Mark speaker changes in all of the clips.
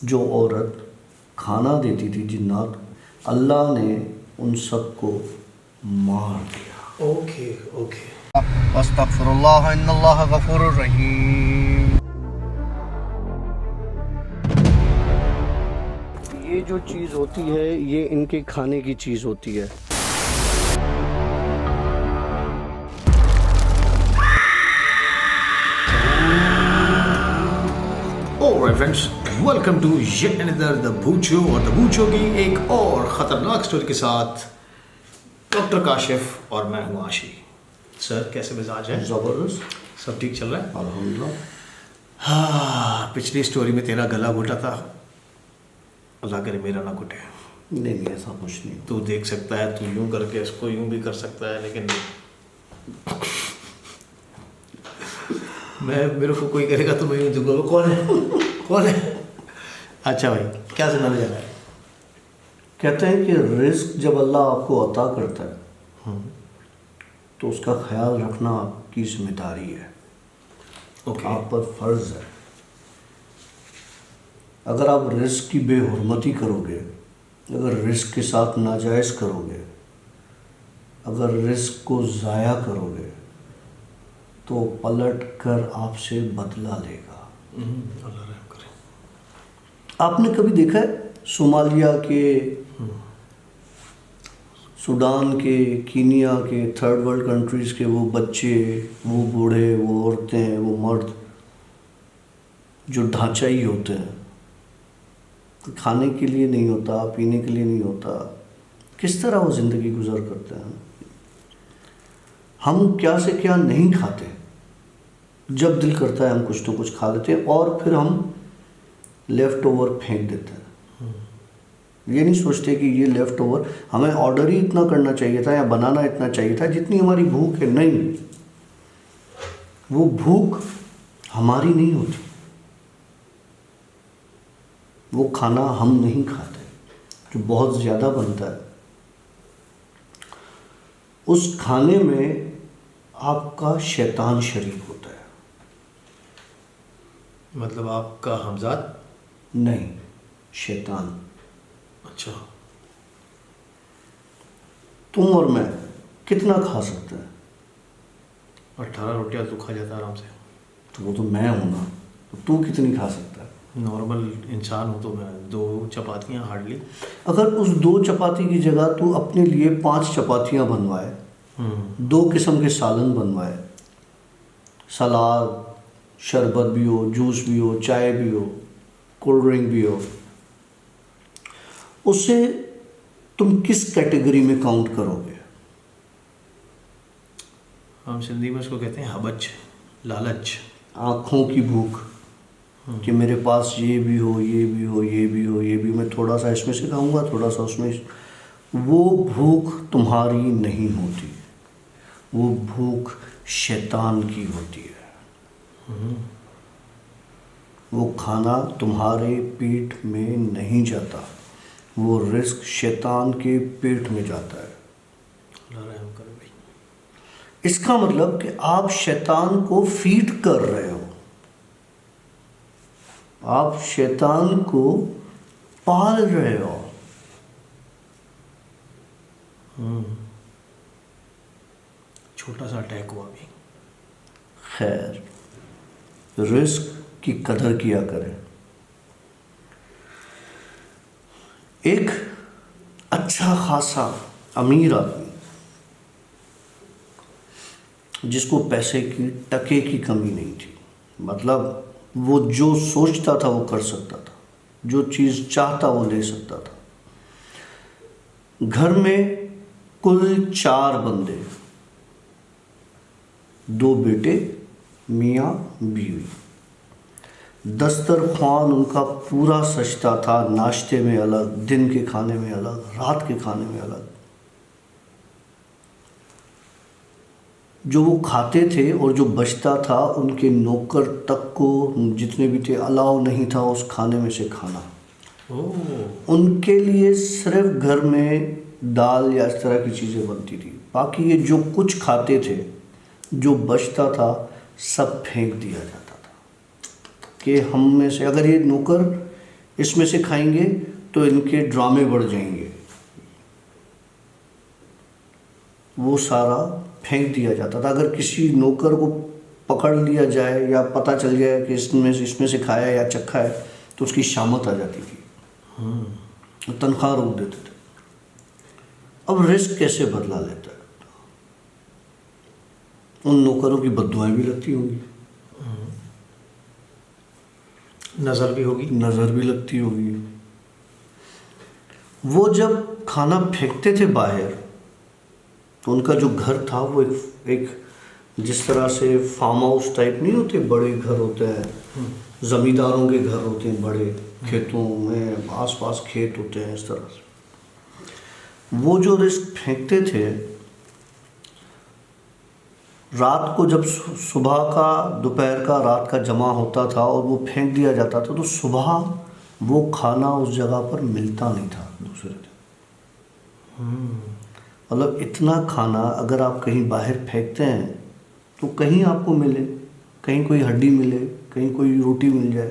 Speaker 1: जो औरत खाना देती थी जिन्नात, अल्लाह ने उन सबको मार दिया।
Speaker 2: Okay okay.
Speaker 1: अस्तगफिरुल्लाह इन्नल्लाह गफूरुर रहीम। ये जो चीज़ होती है ये इनके खाने की चीज़ होती है।
Speaker 2: Alright friends, welcome to yet another the बूचो और द बूचो की एक और ख़तरनाक स्टोरी के साथ डॉक्टर काशिफ और मैं हूँ आशी। सर कैसे मिजाज है?
Speaker 1: ज़बरदस्त,
Speaker 2: सब ठीक चल रहा है?
Speaker 1: अल्हम्दुलिल्लाह।
Speaker 2: हाँ, पिछली स्टोरी में तेरा गला घुटा था, अल्लाह करे मेरा ना घुटे।
Speaker 1: नहीं ऐसा कुछ नहीं।
Speaker 2: तू देख सकता है, तू यूं करके इसको यूं भी कर सकता है, लेकिन मेरे को कोई करेगा तो मैं यूं दूंगा। कौन है कौन है? अच्छा भाई, क्या सुनाने जा रहा है?
Speaker 1: कहते हैं कि रिस्क जब अल्लाह आपको अता करता है तो उसका ख्याल रखना आपकी जिम्मेदारी है।
Speaker 2: ओके।
Speaker 1: आप पर फर्ज है। अगर आप रिस्क की बेहुरमती करोगे, अगर रिस्क के साथ नाजायज़ करोगे, अगर रिस्क को ज़ाया करोगे तो पलट कर आपसे बदला लेगा।
Speaker 2: अल्लाह रहम करे।
Speaker 1: आपने कभी देखा है सोमालिया के, सूडान के, कीनिया के, थर्ड वर्ल्ड कंट्रीज़ के वो बच्चे, वो बूढ़े, वो औरतें, वो मर्द जो ढांचाई होते हैं, खाने के लिए नहीं होता, पीने के लिए नहीं होता, किस तरह वो ज़िंदगी गुजर करते हैं। हम क्या से क्या नहीं खाते, जब दिल करता है हम कुछ तो कुछ खा लेते हैं और फिर हम लेफ़्ट ओवर फेंक देते हैं। ये नहीं सोचते कि ये लेफ़्ट ओवर हमें ऑर्डर ही इतना करना चाहिए था या बनाना इतना चाहिए था जितनी हमारी भूख है। नहीं, वो भूख हमारी नहीं होती, वो खाना हम नहीं खाते जो बहुत ज़्यादा बनता है। उस खाने में आपका शैतान शरीक होता है।
Speaker 2: मतलब आपका हमजाद?
Speaker 1: नहीं, शैतान।
Speaker 2: अच्छा।
Speaker 1: तुम और मैं कितना खा सकते हैं?
Speaker 2: 18 रोटियां तू खा जाता आराम से।
Speaker 1: तो वो तो मैं हूं ना, तो तू कितनी खा सकता है?
Speaker 2: नॉर्मल इंसान हो तो मैं 2 चपातियां हार्डली।
Speaker 1: अगर उस 2 चपाती की जगह तू अपने लिए 5 चपातियां बनवाए, 2 किस्म के सालन बनवाए, सलाद, शरबत भी हो, जूस भी हो, चाय भी हो, कोल्ड ड्रिंक भी हो, उसे तुम किस कैटेगरी में काउंट करोगे?
Speaker 2: हम सिंधी में उसको कहते हैं हबच, लालच।
Speaker 1: आँखों की भूख कि मेरे पास ये भी हो, ये भी हो, ये भी हो, ये भी, मैं थोड़ा सा इसमें से खाऊंगा, थोड़ा सा उसमें। वो भूख तुम्हारी नहीं होती, वो भूख शैतान की होती है। वो खाना तुम्हारे पेट में नहीं जाता, वो रिस्क शैतान के पेट में जाता है।
Speaker 2: अल्लाह रहम करे भाई।
Speaker 1: इसका मतलब कि आप शैतान को फीड कर रहे हो, आप शैतान को पाल रहे हो।
Speaker 2: छोटा सा अटैक हुआ अभी।
Speaker 1: खैर, रिस्क की कदर किया करें। एक अच्छा खासा अमीर आदमी जिसको पैसे की टके की कमी नहीं थी, मतलब वो जो सोचता था वो कर सकता था, जो चीज़ चाहता वो ले सकता था। घर में कुल 4 बंदे, 2 बेटे, मियाँ बीवी। दस्तरख्वान उनका पूरा सजता था, नाश्ते में अलग, दिन के खाने में अलग, रात के खाने में अलग। जो वो खाते थे और जो बचता था उनके नौकर तक को, जितने भी थे, अलाउ नहीं था उस खाने में से खाना। उनके लिए सिर्फ घर में दाल या इस तरह की चीज़ें बनती थी, बाकी ये जो कुछ खाते थे, जो बचता था, सब फेंक दिया जाता था। कि हम में से अगर ये नौकर इसमें से खाएंगे तो इनके ड्रामे बढ़ जाएंगे, वो सारा फेंक दिया जाता था। अगर किसी नौकर को पकड़ लिया जाए या पता चल जाए कि इसमें से खाया या चखा है तो उसकी शामत आ जाती थी, तनख्वाह रोक देते थे। अब रिस्क कैसे बदला लेता है? उन नौकरों की बद्दुआएं भी लगती होंगी,
Speaker 2: नज़र भी होगी,
Speaker 1: नज़र भी लगती होगी। वो जब खाना फेंकते थे बाहर तो उनका जो घर था वो एक जिस तरह से फार्म हाउस टाइप नहीं होते, बड़े घर होते हैं, ज़मींदारों के घर होते हैं बड़े, खेतों में आसपास खेत होते हैं, इस तरह से वो जो रिस्क फेंकते थे, रात को जब सुबह का, दोपहर का, रात का जमा होता था और वो फेंक दिया जाता था तो सुबह वो खाना उस जगह पर मिलता नहीं था दूसरे दिन। मतलब इतना खाना अगर आप कहीं बाहर फेंकते हैं तो कहीं आपको मिले, कहीं कोई हड्डी मिले, कहीं कोई रोटी मिल जाए,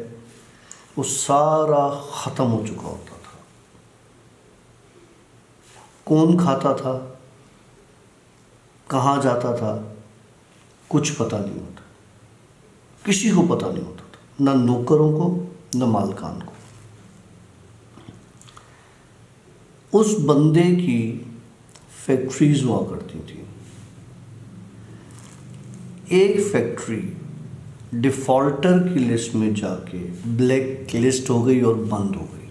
Speaker 1: वो सारा ख़त्म हो चुका होता था। कौन खाता था, कहाँ जाता था, कुछ पता नहीं होता, किसी को पता नहीं होता था, ना नौकरों को न मालकान को। उस बंदे की फैक्ट्रीज हुआ करती थी। एक फैक्ट्री डिफॉल्टर की लिस्ट में जाके ब्लैक लिस्ट हो गई और बंद हो गई।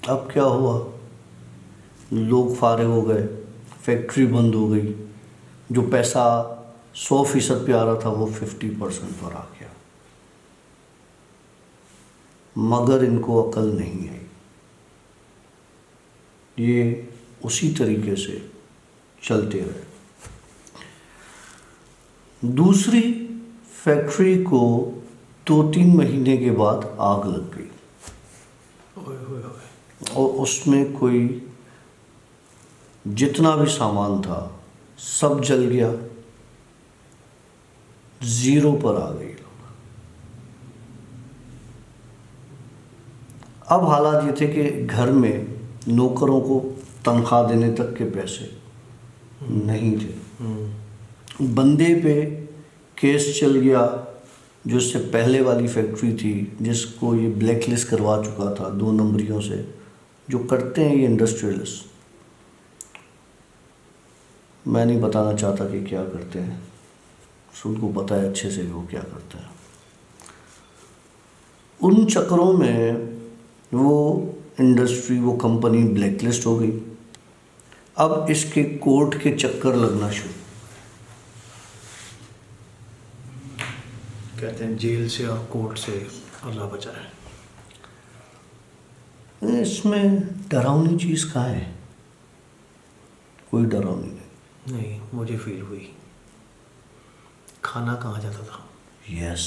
Speaker 1: अब क्या हुआ? लोग फारे हो गए, फैक्ट्री बंद हो गई, जो पैसा 100% पे आ रहा था वो 50% पर आ गया। मगर इनको अकल नहीं आई, ये उसी तरीके से चलते रहे। दूसरी फैक्ट्री को 2-3 महीने के बाद आग लग गई और उसमें कोई जितना भी सामान था सब जल गया, ज़ीरो पर आ गई। अब हालात ये थे कि घर में नौकरों को तनख्वाह देने तक के पैसे नहीं थे। बंदे पे केस चल गया, जो इससे पहले वाली फैक्ट्री थी जिसको ये ब्लैक लिस्ट करवा चुका था 2 नंबरियों से, जो करते हैं ये इंडस्ट्रियलिस्ट। मैं नहीं बताना चाहता कि क्या करते हैं, उनको पता है अच्छे से वो क्या करते हैं। उन चक्करों में वो इंडस्ट्री, वो कंपनी ब्लैक लिस्ट हो गई। अब इसके कोर्ट के चक्कर लगना शुरू।
Speaker 2: कहते हैं जेल से और कोर्ट से अल्लाह बचाए।
Speaker 1: इसमें डरावनी चीज़ कहाँ है? कोई डरावनी नहीं।
Speaker 2: नहीं, मुझे फील हुई। खाना कहाँ जाता था?
Speaker 1: यस,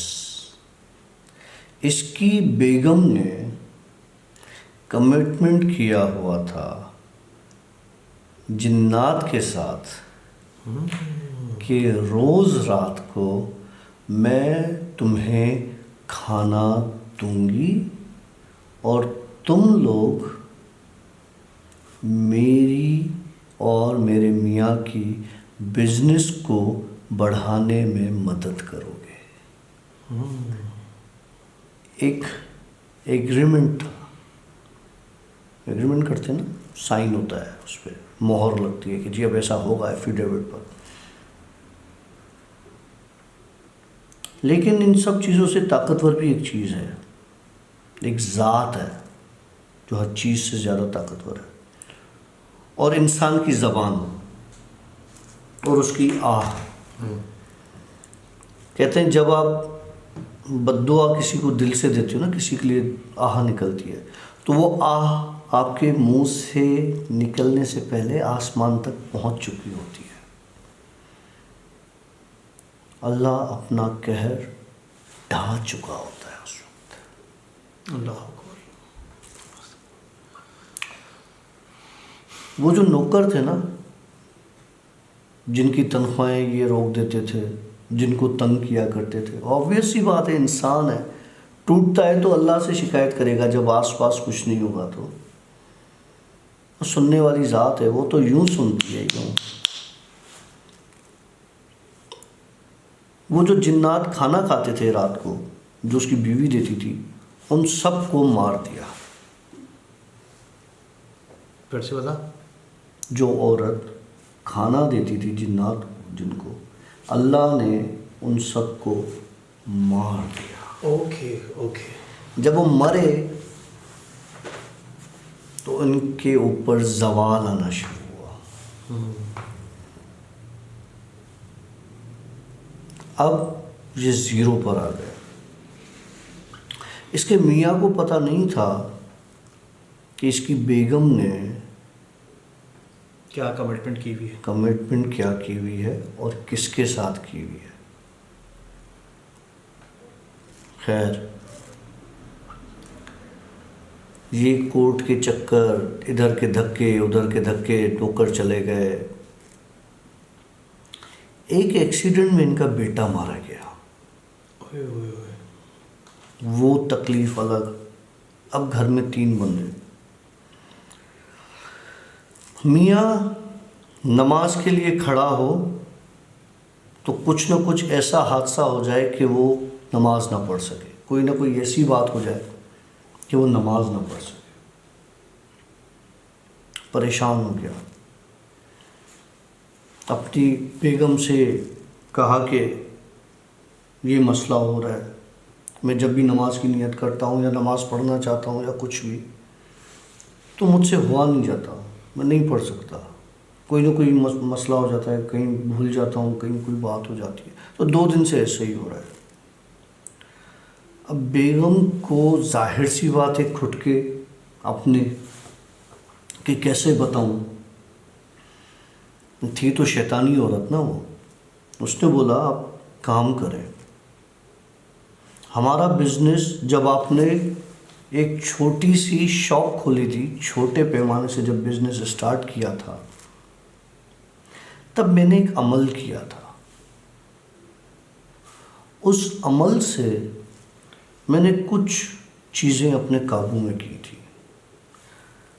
Speaker 1: इसकी बेगम ने कमिटमेंट किया हुआ था जिन्नात के साथ कि रोज़ रात को मैं तुम्हें खाना दूंगी और तुम लोग मेरी और मेरे मियाँ की बिजनेस को बढ़ाने में मदद करोगे। एक एग्रीमेंट था, एग्रीमेंट करते हैं ना, साइन होता है, उस पर मोहर लगती है कि जी अब ऐसा होगा एफिडेविट पर। लेकिन इन सब चीज़ों से ताकतवर भी एक चीज़ है, एक ज़ात है जो हर चीज़ से ज़्यादा ताकतवर है, और इंसान की ज़बान और उसकी आह। कहते हैं जब आप बद्दुआ किसी को दिल से देते हो ना, किसी के लिए आह निकलती है, तो वो आह आपके मुंह से निकलने से पहले आसमान तक पहुंच चुकी होती है। अल्लाह अपना कहर ढा चुका होता है उस वक्त।
Speaker 2: अल्लाह को
Speaker 1: वो जो नौकर थे ना, जिनकी तनख्वाहें ये रोक देते थे, जिनको तंग किया करते थे, ऑब्वियस सी बात है, इंसान है, टूटता है तो अल्लाह से शिकायत करेगा जब आसपास कुछ नहीं होगा। तो सुनने वाली ज़ात है, वो तो यूं सुनती है यूं। वो जो जिन्नात खाना खाते थे रात को, जो उसकी बीवी देती थी, उन सब को मार दिया।
Speaker 2: फिर से बता।
Speaker 1: जो औरत खाना देती थी जिन्नात को, जिनको, अल्लाह ने उन सब को मार दिया।
Speaker 2: Okay okay.
Speaker 1: जब वो मरे तो उनके ऊपर जवाल आना शुरू हुआ। अब ये ज़ीरो पर आ गया। इसके मियाँ को पता नहीं था कि इसकी बेगम ने
Speaker 2: क्या कमिटमेंट की हुई है।
Speaker 1: कमिटमेंट क्या की हुई है और किसके साथ की हुई है। खैर, ये कोर्ट के चक्कर, इधर के धक्के उधर के धक्के, ठोकर चले गए। एक एक्सीडेंट में इनका बेटा मारा गया।
Speaker 2: ओए ओए ओए।
Speaker 1: वो तकलीफ अलग। अब घर में 3 बंदे। मियाँ नमाज के लिए खड़ा हो तो कुछ ना कुछ ऐसा हादसा हो जाए कि वो नमाज ना पढ़ सके, कोई ना कोई ऐसी बात हो जाए कि वो नमाज ना पढ़ सके। परेशान हो गया। अपनी बेगम से कहा कि ये मसला हो रहा है, मैं जब भी नमाज की नियत करता हूँ या नमाज पढ़ना चाहता हूँ या कुछ भी, तो मुझसे हुआ नहीं जाता, मैं नहीं पढ़ सकता। कोई ना कोई मसला हो जाता है, कहीं भूल जाता हूँ, कहीं कोई बात हो जाती है। तो 2 दिन से ऐसे ही हो रहा है। अब बेगम को जाहिर सी बात है खुद के अपने कि कैसे बताऊँ, थी तो शैतानी औरत ना वो। उसने बोला आप काम करें, हमारा बिजनेस, जब आपने एक छोटी सी शॉप खोली थी, छोटे पैमाने से जब बिजनेस स्टार्ट किया था, तब मैंने एक अमल किया था। उस अमल से मैंने कुछ चीज़ें अपने काबू में की थी।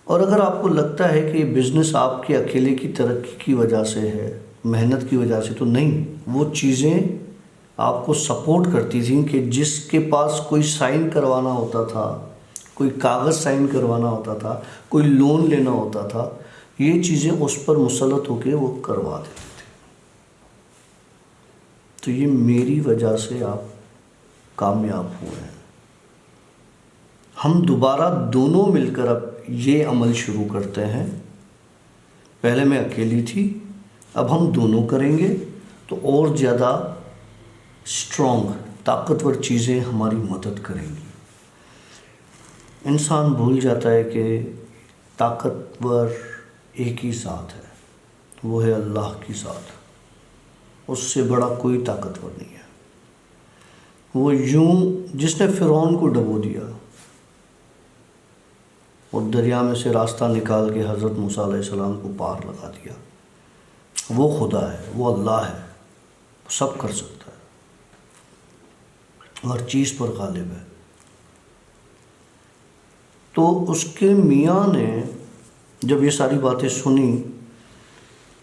Speaker 1: और अगर आपको लगता है कि ये बिज़नेस आपके अकेले की तरक्की की वजह से है, मेहनत की वजह से, तो नहीं, वो चीज़ें आपको सपोर्ट करती थी कि जिसके पास कोई साइन करवाना होता था, कोई कागज़ साइन करवाना होता था, कोई लोन लेना होता था, ये चीज़ें उस पर मुसल्लत होकर वो करवा देते थे। तो ये मेरी वजह से आप कामयाब हुए हैं। हम दोबारा दोनों मिलकर अब ये अमल शुरू करते हैं। पहले मैं अकेली थी, अब हम दोनों करेंगे तो और ज़्यादा स्ट्रॉन्ग, ताकतवर चीज़ें हमारी मदद करेंगी। इंसान भूल जाता है कि ताकतवर एक ही ज़ात है, वो है अल्लाह की ज़ात। उससे बड़ा कोई ताकतवर नहीं है। वो यूं, जिसने फ़िरौन को डुबो दिया और दरिया में से रास्ता निकाल के हज़रत मूसा अलैहिस्सलाम को पार लगा दिया, वो खुदा है, वो अल्लाह है, वो सब कर सकता है, हर चीज़ पर गालिब है। तो उसके मियाँ ने जब ये सारी बातें सुनी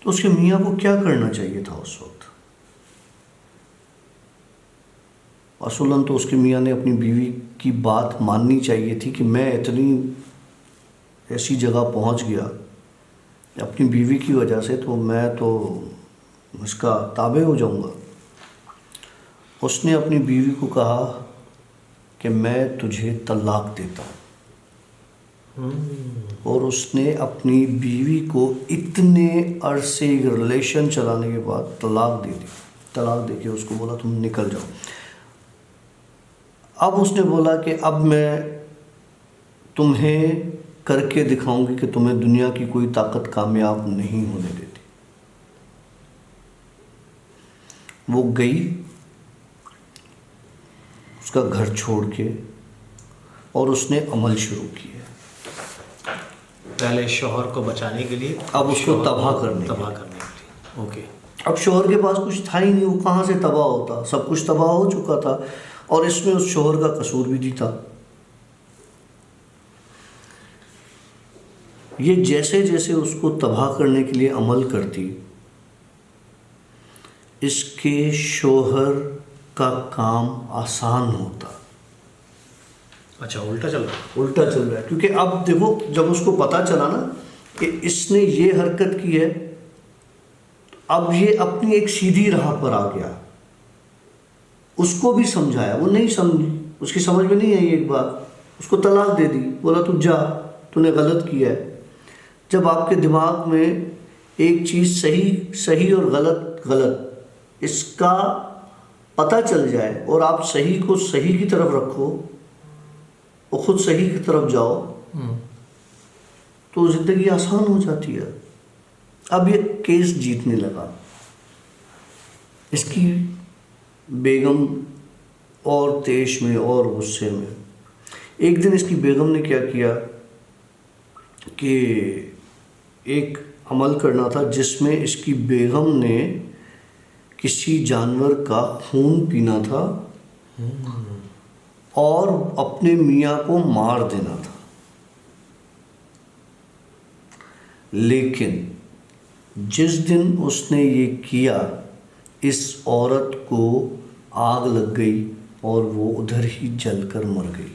Speaker 1: तो उसके मियाँ को क्या करना चाहिए था उस वक्त? असूलन तो उसके मियाँ ने अपनी बीवी की बात माननी चाहिए थी कि मैं इतनी ऐसी जगह पहुंच गया अपनी बीवी की वजह से, तो मैं तो उसका ताबे हो जाऊंगा। उसने अपनी बीवी को कहा कि मैं तुझे तलाक देता हूँ। और उसने अपनी बीवी को इतने अरसे रिलेशन चलाने के बाद तलाक दे दी। तलाक दे के उसको बोला तुम निकल जाओ। अब उसने बोला कि अब मैं तुम्हें करके दिखाऊंगी कि तुम्हें दुनिया की कोई ताकत कामयाब नहीं होने देती। वो गई उसका घर छोड़ के और उसने अमल शुरू किया।
Speaker 2: पहले शौहर को बचाने के लिए,
Speaker 1: अब उसको तबाह करने
Speaker 2: के लिए। ओके।
Speaker 1: अब शौहर के पास कुछ था ही नहीं, वो कहाँ से तबाह होता, सब कुछ तबाह हो चुका था। और इसमें उस शोहर का कसूर भी नहीं था। ये जैसे जैसे उसको तबाह करने के लिए अमल करती, इसके शोहर का काम आसान होता।
Speaker 2: अच्छा, उल्टा चल रहा है।
Speaker 1: उल्टा चल रहा है, क्योंकि अब देखो जब उसको पता चला ना कि इसने ये हरकत की है, अब ये अपनी एक सीधी राह पर आ गया। उसको भी समझाया, वो नहीं समझी, उसकी समझ में नहीं आई। एक बार उसको तलाक दे दी, बोला तू जा, तूने गलत किया है। जब आपके दिमाग में एक चीज़ सही सही और गलत गलत इसका पता चल जाए और आप सही को सही की तरफ रखो और खुद सही की तरफ जाओ, तो ज़िंदगी आसान हो जाती है। अब ये केस जीतने लगा। इसकी बेगम और तेश में और गुस्से में, एक दिन इसकी बेगम ने क्या किया कि एक अमल करना था जिसमें इसकी बेगम ने किसी जानवर का खून पीना था और अपने मियाँ को मार देना था। लेकिन जिस दिन उसने ये किया, इस औरत को आग लग गई और वो उधर ही जलकर मर गई।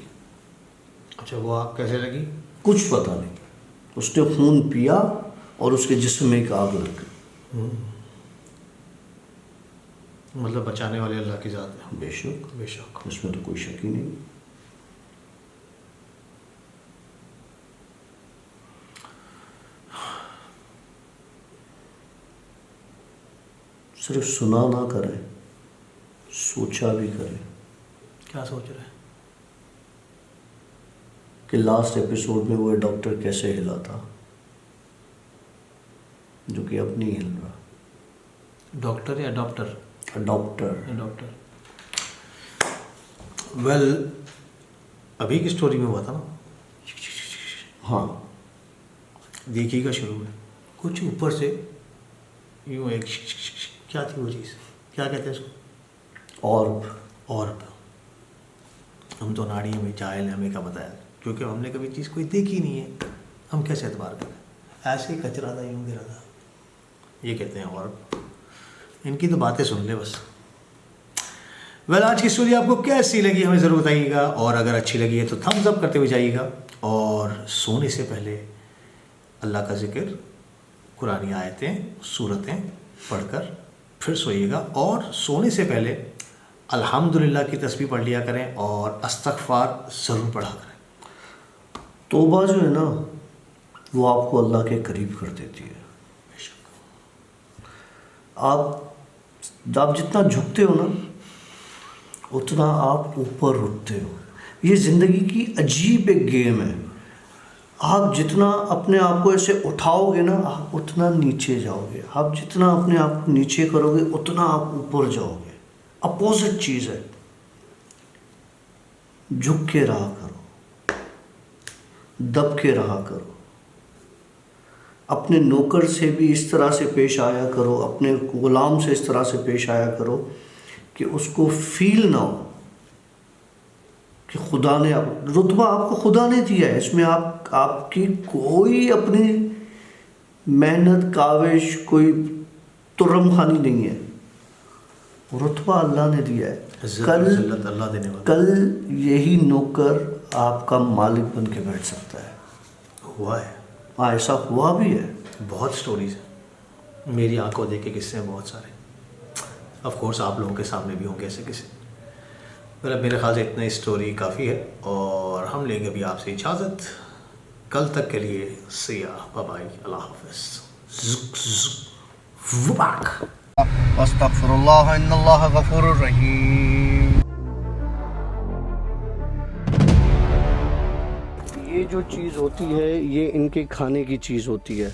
Speaker 2: अच्छा, वो आग कैसे लगी?
Speaker 1: कुछ पता नहीं, उसने खून पिया और उसके जिस्म में एक आग लग गई।
Speaker 2: मतलब बचाने वाले अल्लाह की ज़ात है।
Speaker 1: बेशक,
Speaker 2: बेशक,
Speaker 1: इसमें तो कोई शक ही नहीं। सिर्फ सुना ना करें, सोचा भी करें।
Speaker 2: क्या सोच रहे हैं?
Speaker 1: कि लास्ट एपिसोड में वो डॉक्टर कैसे हिला था, जो कि अब नहीं हिल रहा।
Speaker 2: डॉक्टर या डॉक्टर?
Speaker 1: डॉक्टर।
Speaker 2: डॉक्टर। वेल, अभी की स्टोरी में हुआ था ना।
Speaker 1: हाँ,
Speaker 2: देखिएगा शुरू में कुछ ऊपर से यूँ एक क्या थी वो चीज़, क्या कहते हैं उसको? ऑर्ब। हम तो नाड़ी में जाहिल हैं, हमें क्या बताया, क्योंकि हमने कभी चीज़ कोई देखी नहीं है, हम कैसे एतबार करें। ऐसे ही कचरा था, यूँ गिरा था, ये कहते हैं ऑर्ब। इनकी तो बातें सुन ले बस। वेल, आज की स्टोरी आपको कैसी लगी हमें ज़रूर बताइएगा, और अगर अच्छी लगी है तो थम्स अप करते हुए जाइएगा। और सोने से पहले अल्लाह का जिक्र, कुरानी आयतें, सूरतें पढ़कर फिर सोइएगा। और सोने से पहले अल्हम्दुलिल्लाह की तस्बीह पढ़ लिया करें और अस्तगफार ज़रूर पढ़ा करें।
Speaker 1: तौबा जो है ना, वो आपको अल्लाह के करीब कर देती है। आप जितना झुकते हो ना, उतना आप ऊपर उठते हो। ये ज़िंदगी की अजीब एक गेम है। आप जितना अपने आप को ऐसे उठाओगे ना, आप उतना नीचे जाओगे। आप जितना अपने आप को नीचे करोगे, उतना आप ऊपर जाओगे। अपोजिट चीज़ है। झुक के रहा करो, दब के रहा करो। अपने नौकर से भी इस तरह से पेश आया करो, अपने गुलाम से इस तरह से पेश आया करो कि उसको फील ना हो कि खुदा ने रुतबा आपको खुदा ने दिया है। इसमें आपकी कोई अपनी मेहनत, काविश, कोई तुर्रम खानी नहीं है। रुतबा अल्लाह ने दिया है।
Speaker 2: अल्लाह देने वाला।
Speaker 1: कल यही नौकर आपका मालिक बन के बैठ सकता है।
Speaker 2: हुआ है।
Speaker 1: हाँ, ऐसा हुआ भी है।
Speaker 2: बहुत स्टोरीज हैं, मेरी आंखों देखे किस्से हैं बहुत सारे। ऑफ कोर्स आप लोगों के सामने भी होंगे ऐसे किस्से। मतलब मेरे ख्याल से इतनी स्टोरी काफ़ी है, और हम लेंगे अभी आपसे इजाज़त। कल तक के लिए सिया, बाय बाय, अल्लाह हाफ़िज़।
Speaker 1: अस्तगफिरुल्लाह इन्नल्लाह गफूरुर रहीम। ये जो चीज़ होती है, ये इनके खाने की चीज़ होती है।